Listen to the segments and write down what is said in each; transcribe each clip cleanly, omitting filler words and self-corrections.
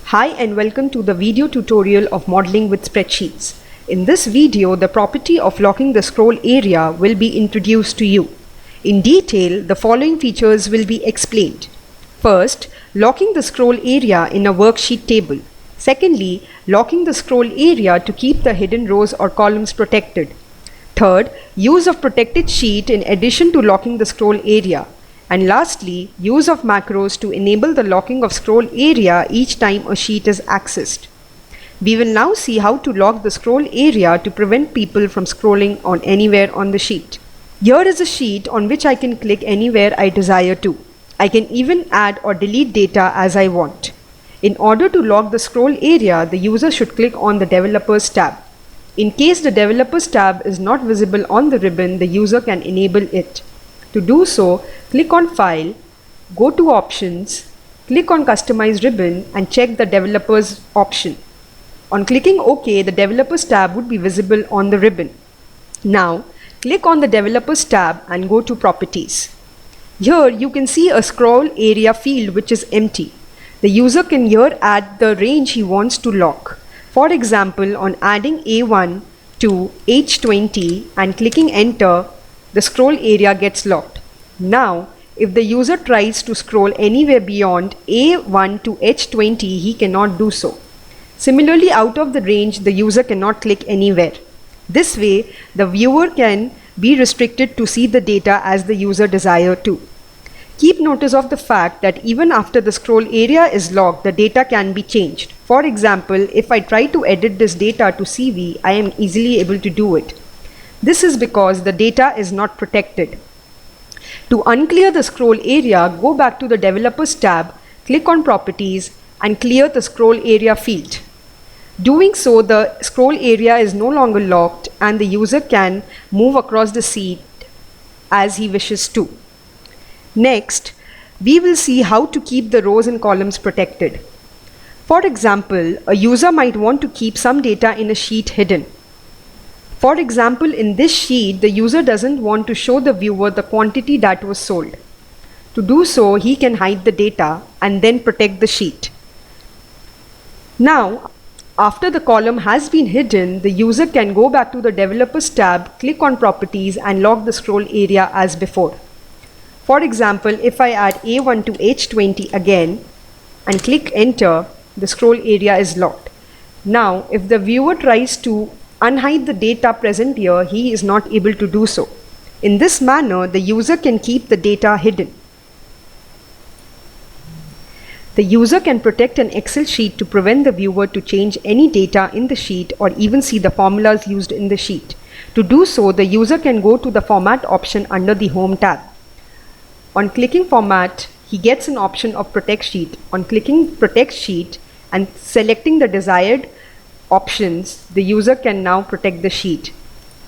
Hi and welcome to the video tutorial of modeling with spreadsheets. In this video, the property of locking the scroll area will be introduced to you. In detail, the following features will be explained. First, locking the scroll area in a worksheet table. Secondly, locking the scroll area to keep the hidden rows or columns protected. Third, use of protected sheet in addition to locking the scroll area. And lastly, use of macros to enable the locking of scroll area each time a sheet is accessed. We will now see how to lock the scroll area to prevent people from scrolling on anywhere on the sheet. Here is a sheet on which I can click anywhere I desire to. I can even add or delete data as I want. In order to lock the scroll area, the user should click on the Developers tab. In case the Developers tab is not visible on the ribbon, the user can enable it. To do so, click on File, go to Options, click on Customize Ribbon and check the Developers option. On clicking OK, the Developers tab would be visible on the ribbon. Now, click on the Developers tab and go to Properties. Here you can see a scroll area field which is empty. The user can here add the range he wants to lock. For example, on adding A1 to H20 and clicking Enter, the scroll area gets locked. Now, if the user tries to scroll anywhere beyond A1 to H20, he cannot do so. Similarly, out of the range, the user cannot click anywhere. This way, the viewer can be restricted to see the data as the user desires to. Keep notice of the fact that even after the scroll area is locked, the data can be changed. For example, if I try to edit this data to CV, I am easily able to do it. This is because the data is not protected. To unclear the scroll area, go back to the Developers tab, click on Properties and clear the scroll area field. Doing so, the scroll area is no longer locked and the user can move across the sheet as he wishes to. Next, we will see how to keep the rows and columns protected. For example, a user might want to keep some data in a sheet hidden. For example, in this sheet, the user doesn't want to show the viewer the quantity that was sold. To do so, he can hide the data and then protect the sheet. Now, after the column has been hidden, the user can go back to the Developers tab, click on Properties and lock the scroll area as before. For example, if I add A1 to H20 again and click Enter, the scroll area is locked. Now, if the viewer tries to unhide the data present here, he is not able to do so. In this manner, the user can keep the data hidden. The user can protect an Excel sheet to prevent the viewer to change any data in the sheet or even see the formulas used in the sheet. To do so, the user can go to the Format option under the Home tab. On clicking Format, he gets an option of Protect Sheet. On clicking Protect Sheet and selecting the desired options, the user can now protect the sheet.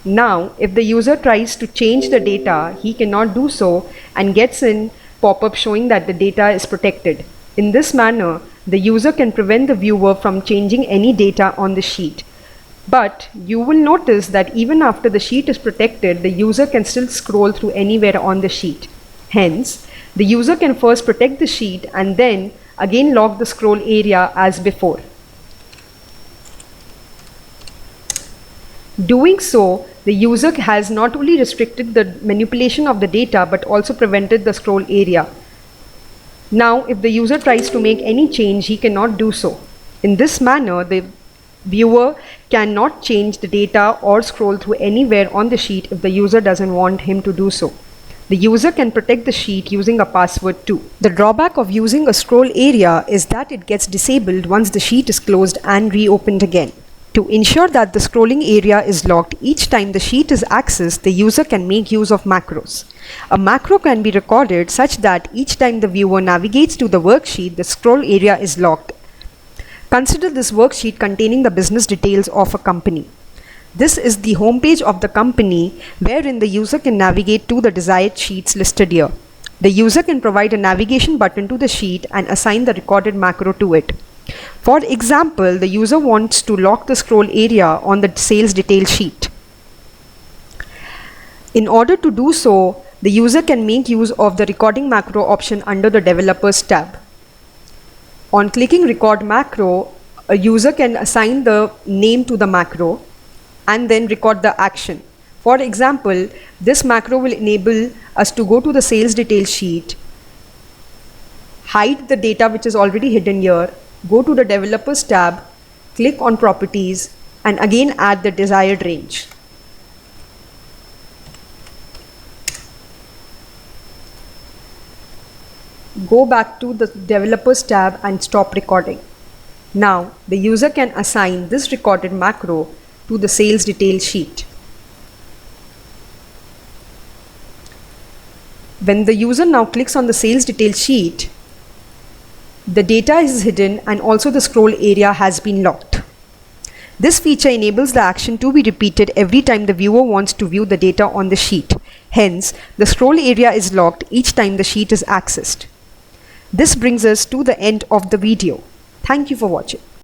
Now, if the user tries to change the data, he cannot do so and gets a pop-up showing that the data is protected. In this manner, the user can prevent the viewer from changing any data on the sheet. But you will notice that even after the sheet is protected, the user can still scroll through anywhere on the sheet. Hence, the user can first protect the sheet and then again lock the scroll area as before. Doing so, the user has not only restricted the manipulation of the data but also prevented the scroll area. Now, if the user tries to make any change, he cannot do so. In this manner, the viewer cannot change the data or scroll through anywhere on the sheet if the user doesn't want him to do so. The user can protect the sheet using a password too. The drawback of using a scroll area is that it gets disabled once the sheet is closed and reopened again. To ensure that the scrolling area is locked each time the sheet is accessed, the user can make use of macros. A macro can be recorded such that each time the viewer navigates to the worksheet, the scroll area is locked. Consider this worksheet containing the business details of a company. This is the home page of the company wherein the user can navigate to the desired sheets listed here. The user can provide a navigation button to the sheet and assign the recorded macro to it. For example, the user wants to lock the scroll area on the sales detail sheet. In order to do so, the user can make use of the recording macro option under the Developers tab. On clicking record macro, a user can assign the name to the macro and then record the action. For example, this macro will enable us to go to the sales detail sheet, hide the data which is already hidden here, go to the developers tab, click on properties, and again add the desired range. Go back to the developers tab and stop recording. Now the user can assign this recorded macro to the sales detail sheet. When the user now clicks on the sales detail sheet, the data is hidden and also the scroll area has been locked. This feature enables the action to be repeated every time the viewer wants to view the data on the sheet. Hence, the scroll area is locked each time the sheet is accessed. This brings us to the end of the video. Thank you for watching.